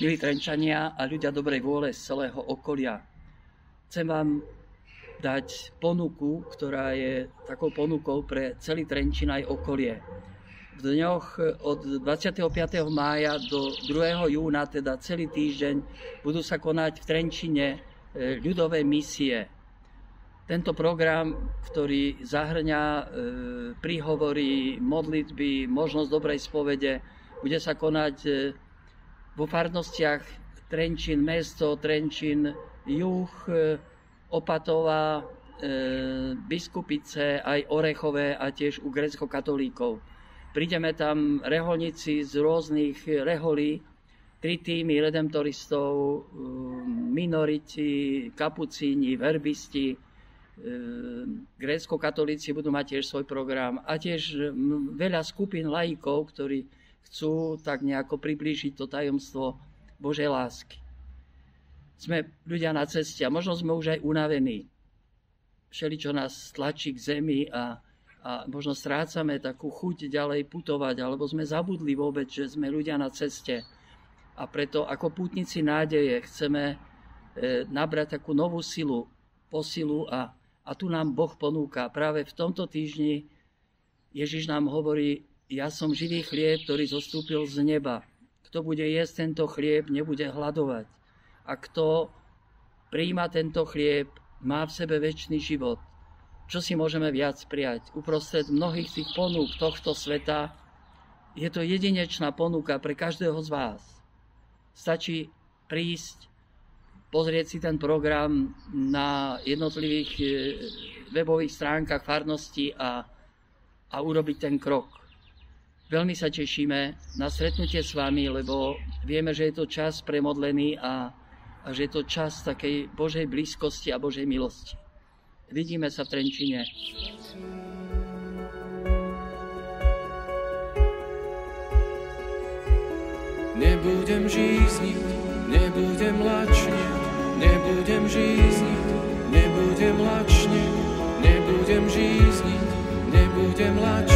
milí Trenčania a ľudia dobrej vôle z celého okolia. Chcem vám dať ponuku, ktorá je takou ponukou pre celý Trenčín aj okolie. V dňoch od 25. mája do 2. júna, teda celý týždeň, budú sa konať v Trenčine ľudové misie. Tento program, ktorý zahrňa príhovory, modlitby, možnosť dobrej spovede, bude sa konať vo farnostiach Trenčín mesto, Trenčín juh, Opatova, Biskupice, aj Orechové a tiež u gréckokatolíkov. Prídeme tam reholníci z rôznych reholí, 3 týmy redemptoristov, minoriti, kapucíni, verbisti, gréckokatolíci budú mať tiež svoj program a tiež veľa skupín laikov, ktorí chcú tak nejako priblížiť to tajomstvo Božej lásky. Sme ľudia na ceste a možno sme už aj unavení. Všeličo nás tlačí k zemi a možno strácame takú chuť ďalej putovať, alebo sme zabudli vôbec, že sme ľudia na ceste. A preto ako pútnici nádeje chceme nabrať takú novú silu, posilu a tu nám Boh ponúka. Práve v tomto týždni Ježiš nám hovorí: ja som živý chlieb, ktorý zostúpil z neba. Kto bude jesť tento chlieb, nebude hladovať. A kto prijíma tento chlieb, má v sebe večný život. Čo si môžeme viac prijať? Uprostred mnohých tých ponúk tohto sveta je to jedinečná ponuka pre každého z vás. Stačí prísť, pozrieť si ten program na jednotlivých webových stránkach farnosti a urobiť ten krok. Veľmi sa tešíme na stretnutie s vami, lebo vieme, že je to čas premodlený a že je to čas takej Božej blízkosti a Božej milosti. Vidíme sa v Trenčine. Nebudem žízniť, nebudem lačniť, nebudem žízniť, nebudem lačniť, nebudem žízniť, nebudem lačniť.